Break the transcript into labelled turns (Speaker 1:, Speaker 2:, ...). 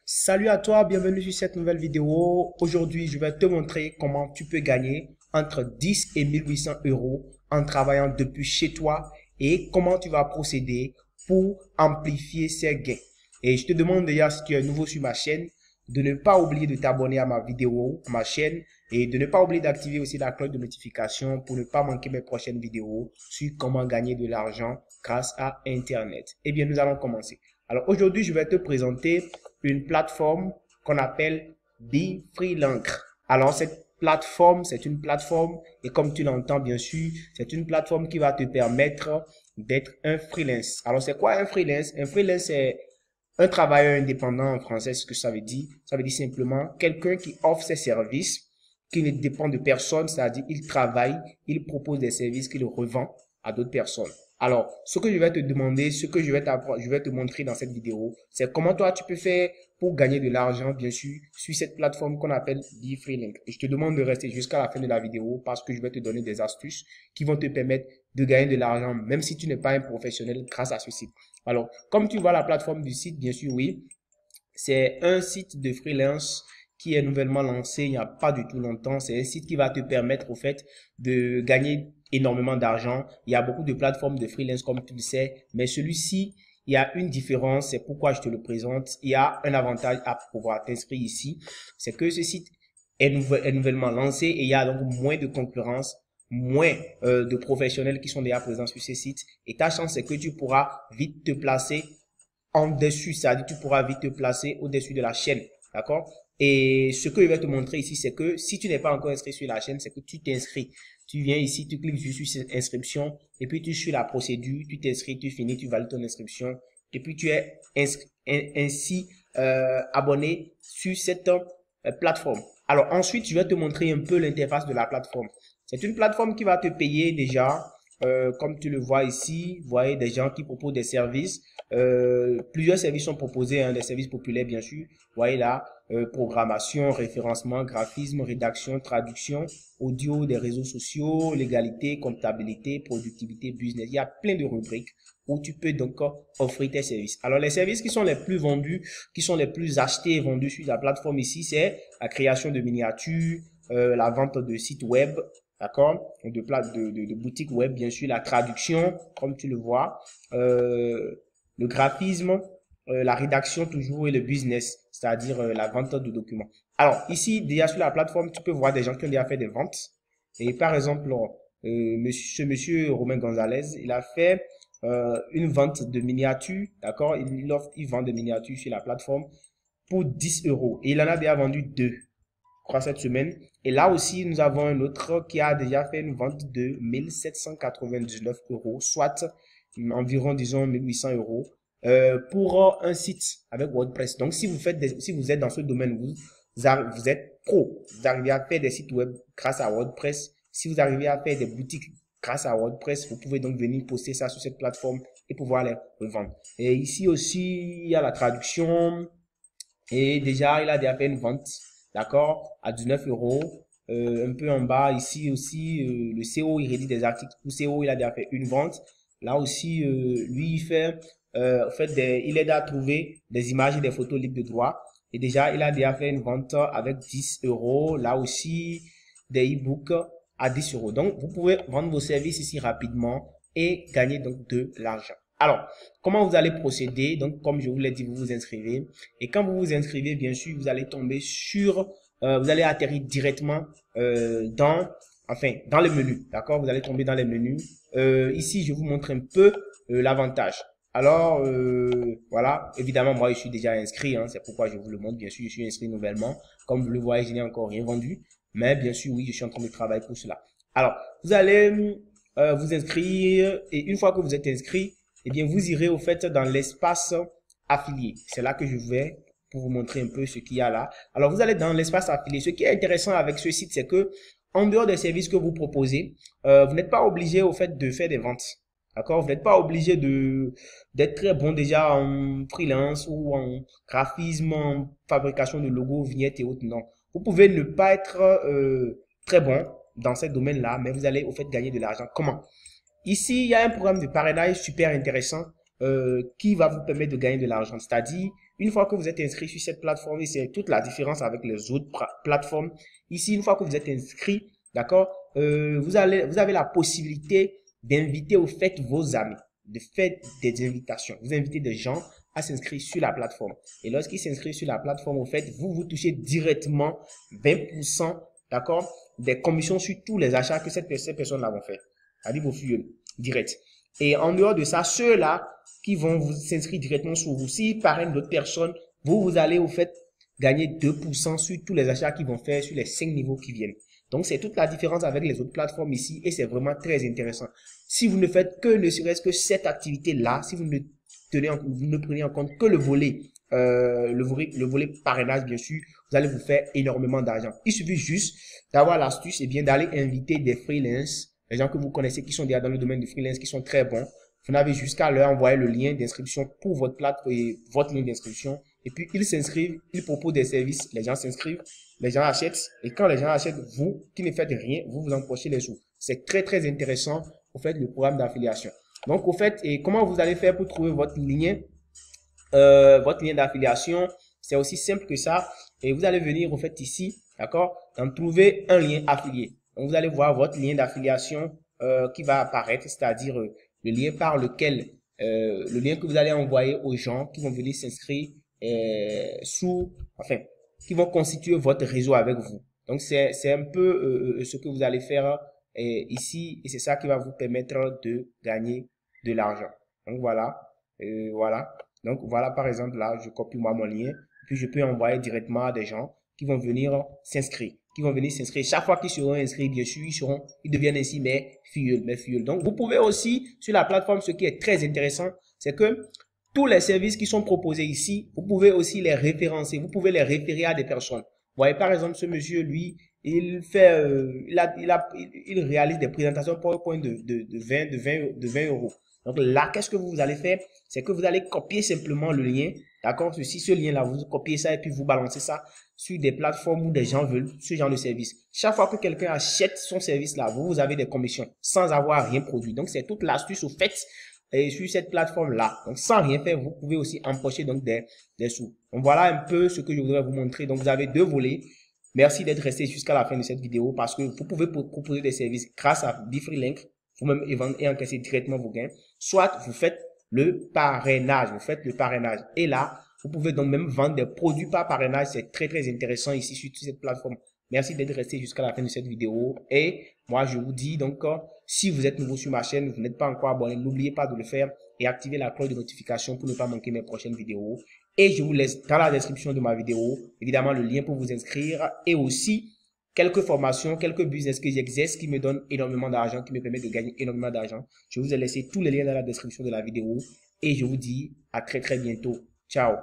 Speaker 1: Salut à toi, bienvenue sur cette nouvelle vidéo. Aujourd'hui, je vais te montrer comment tu peux gagner entre 10 et 1800 euros en travaillant depuis chez toi et comment tu vas procéder pour amplifier ces gains. Et je te demande déjà, si tu es nouveau sur ma chaîne, de ne pas oublier de t'abonner à ma vidéo, à ma chaîne, et de ne pas oublier d'activer aussi la cloche de notification pour ne pas manquer mes prochaines vidéos sur comment gagner de l'argent grâce à Internet. Eh bien, nous allons commencer. Alors aujourd'hui, je vais te présenter une plateforme qu'on appelle BeFreeLance. Alors cette plateforme, c'est une plateforme et comme tu l'entends bien sûr, c'est une plateforme qui va te permettre d'être un freelance. Alors c'est quoi un freelance? Un freelance, c'est un travailleur indépendant en français. Ce que ça veut dire? Ça veut dire simplement quelqu'un qui offre ses services, qui ne dépend de personne, c'est-à-dire il travaille, il propose des services qu'il revend à d'autres personnes. Alors, ce que je vais te demander, ce que je vais te montrer dans cette vidéo, c'est comment toi tu peux faire pour gagner de l'argent, bien sûr, sur cette plateforme qu'on appelle BeFreeLance. Et je te demande de rester jusqu'à la fin de la vidéo parce que je vais te donner des astuces qui vont te permettre de gagner de l'argent, même si tu n'es pas un professionnel grâce à ce site. Alors, comme tu vois la plateforme du site, bien sûr, oui, c'est un site de freelance qui est nouvellement lancé il n'y a pas du tout longtemps. C'est un site qui va te permettre au fait de gagner énormément d'argent. Il y a beaucoup de plateformes de freelance comme tu le sais, mais celui-ci, il y a une différence, c'est pourquoi je te le présente. Il y a un avantage à pouvoir t'inscrire ici, c'est que ce site est nouvellement lancé et il y a donc moins de concurrence, moins de professionnels qui sont déjà présents sur ce site. Et ta chance, c'est que tu pourras vite te placer en dessus, c'est-à-dire tu pourras vite te placer au-dessus de la chaîne, d'accord? Et ce que je vais te montrer ici, c'est que si tu n'es pas encore inscrit sur la chaîne, c'est que tu t'inscris. Tu viens ici, tu cliques sur cette inscription, et puis tu suis la procédure, tu t'inscris, tu finis, tu valides ton inscription, et puis tu es ainsi abonné sur cette plateforme. Alors ensuite, je vais te montrer un peu l'interface de la plateforme. C'est une plateforme qui va te payer déjà, comme tu le vois ici, vous voyez des gens qui proposent des services. Plusieurs services sont proposés, hein, des services populaires bien sûr. Vous voyez là, programmation, référencement, graphisme, rédaction, traduction, audio, des réseaux sociaux, légalité, comptabilité, productivité, business. Il y a plein de rubriques où tu peux donc offrir tes services. Alors les services qui sont les plus vendus, qui sont les plus achetés et vendus sur la plateforme ici, c'est la création de miniatures, la vente de sites web, d'accord, de boutiques web, bien sûr, la traduction, comme tu le vois, le graphisme, la rédaction toujours et le business, c'est-à-dire la vente de documents. Alors, ici, déjà sur la plateforme, tu peux voir des gens qui ont déjà fait des ventes. Et par exemple, ce monsieur Romain Gonzalez, il a fait une vente de miniatures, d'accord, il vend des miniatures sur la plateforme pour 10 euros. Et il en a déjà vendu deux, je crois, cette semaine. Et là aussi, nous avons un autre qui a déjà fait une vente de 1799 euros, soit environ, disons, 1800 euros pour un site avec WordPress. Donc, si vous êtes dans ce domaine, vous êtes pro, vous arrivez à faire des sites web grâce à WordPress. Si vous arrivez à faire des boutiques grâce à WordPress, vous pouvez donc venir poster ça sur cette plateforme et pouvoir les revendre. Et ici aussi, il y a la traduction. Et déjà, il a déjà fait une vente, d'accord, à 19 euros. Un peu en bas, ici aussi, le CO, il rédige des articles pour CO, il a déjà fait une vente. Là aussi, lui, en fait, il aide à trouver des images et des photos libres de droit. Et déjà, il a déjà fait une vente avec 10 euros. Là aussi, des e-books à 10 euros. Donc, vous pouvez vendre vos services ici rapidement et gagner donc de l'argent. Alors, comment vous allez procéder? Donc, comme je vous l'ai dit, vous vous inscrivez. Et quand vous vous inscrivez, bien sûr, vous allez tomber sur, vous allez atterrir directement dans le menu. D'accord? Vous allez tomber dans les menus. Ici, je vous montre un peu l'avantage. Alors, voilà, évidemment, moi, je suis déjà inscrit, hein, c'est pourquoi je vous le montre. Bien sûr, je suis inscrit nouvellement. Comme vous le voyez, je n'ai encore rien vendu. Mais bien sûr, oui, je suis en train de travailler pour cela. Alors, vous allez vous inscrire et une fois que vous êtes inscrit, eh bien, vous irez au fait dans l'espace affilié. C'est là que je vais pour vous montrer un peu ce qu'il y a là. Alors, vous allez dans l'espace affilié. Ce qui est intéressant avec ce site, c'est que en dehors des services que vous proposez, vous n'êtes pas obligé au fait de faire des ventes. D'accord? Vous n'êtes pas obligé d'être très bon déjà en freelance ou en graphisme, en fabrication de logos, vignettes et autres. Non. Vous pouvez ne pas être très bon dans ce domaine-là, mais vous allez au fait gagner de l'argent. Comment? Ici, il y a un programme de parrainage super intéressant qui va vous permettre de gagner de l'argent. C'est-à-dire, Une fois que vous êtes inscrit sur cette plateforme, et c'est toute la différence avec les autres plateformes. Ici, une fois que vous êtes inscrit, d'accord, vous avez la possibilité d'inviter au fait vos amis, de faire des invitations. Vous invitez des gens à s'inscrire sur la plateforme. Et lorsqu'ils s'inscrivent sur la plateforme, au fait, vous touchez directement 20%, d'accord, des commissions sur tous les achats que ces personnes-là vont faire. C'est-à-dire vos filleuls, direct. Et en dehors de ça, ceux-là qui vont vous s'inscrire directement sur vous, s'ils parrainent d'autres personnes, vous allez au fait gagner 2% sur tous les achats qu'ils vont faire sur les 5 niveaux qui viennent. Donc, c'est toute la différence avec les autres plateformes ici et c'est vraiment très intéressant. Si vous ne faites que ne serait-ce que cette activité-là, si vous ne prenez en compte que le volet parrainage, bien sûr, vous allez vous faire énormément d'argent. Il suffit juste d'avoir l'astuce et bien d'aller inviter des freelances, les gens que vous connaissez qui sont déjà dans le domaine du freelance, qui sont très bons. Vous n'avez jusqu'à leur envoyer le lien d'inscription pour votre plateforme et votre lien d'inscription. Et puis, ils s'inscrivent, ils proposent des services, les gens s'inscrivent, les gens achètent. Et quand les gens achètent, vous, qui ne faites rien, vous emprochez les sous. C'est très, très intéressant, au fait, le programme d'affiliation. Donc, au fait, et comment vous allez faire pour trouver votre lien d'affiliation? C'est aussi simple que ça. Et vous allez venir, au fait, ici, d'accord, en trouver un lien affilié. Donc, vous allez voir votre lien d'affiliation qui va apparaître, c'est-à-dire le lien par lequel, le lien que vous allez envoyer aux gens qui vont venir s'inscrire qui vont constituer votre réseau avec vous. Donc, c'est un peu ce que vous allez faire ici et c'est ça qui va vous permettre de gagner de l'argent. Donc, voilà. Voilà. Donc, voilà, par exemple, là, je copie moi mon lien. Puis, je peux envoyer directement à des gens qui vont venir s'inscrire. Chaque fois qu'ils seront inscrits, bien sûr, ils deviennent ainsi mes filleuls. Donc, vous pouvez aussi, sur la plateforme, ce qui est très intéressant, c'est que tous les services qui sont proposés ici, vous pouvez aussi les référencer. Vous pouvez les référer à des personnes. Vous voyez, par exemple, ce monsieur, lui, il réalise des présentations PowerPoint de 20 euros. Donc là, qu'est-ce que vous allez faire? C'est que vous allez copier simplement le lien. D'accord? Si ce lien-là, vous copiez ça et puis vous balancez ça sur des plateformes où des gens veulent ce genre de service. Chaque fois que quelqu'un achète son service-là, vous avez des commissions sans avoir rien produit. Donc, c'est toute l'astuce au fait sur cette plateforme-là. Donc, sans rien faire, vous pouvez aussi empocher donc des sous. Donc, voilà un peu ce que je voudrais vous montrer. Donc, vous avez deux volets. Merci d'être resté jusqu'à la fin de cette vidéo parce que vous pouvez proposer des services grâce à BeFreeLink, vous-même et vendre et encaisser directement vos gains. Soit vous faites le parrainage, Et là, vous pouvez donc même vendre des produits par parrainage. C'est très, très intéressant ici sur cette plateforme. Merci d'être resté jusqu'à la fin de cette vidéo. Et moi, je vous dis donc, si vous êtes nouveau sur ma chaîne, vous n'êtes pas encore abonné, n'oubliez pas de le faire et activer la cloche de notification pour ne pas manquer mes prochaines vidéos. Et je vous laisse dans la description de ma vidéo, évidemment, le lien pour vous inscrire et aussi quelques formations, quelques business que j'exerce qui me donnent énormément d'argent, qui me permettent de gagner énormément d'argent. Je vous ai laissé tous les liens dans la description de la vidéo et je vous dis à très, très bientôt. Ciao.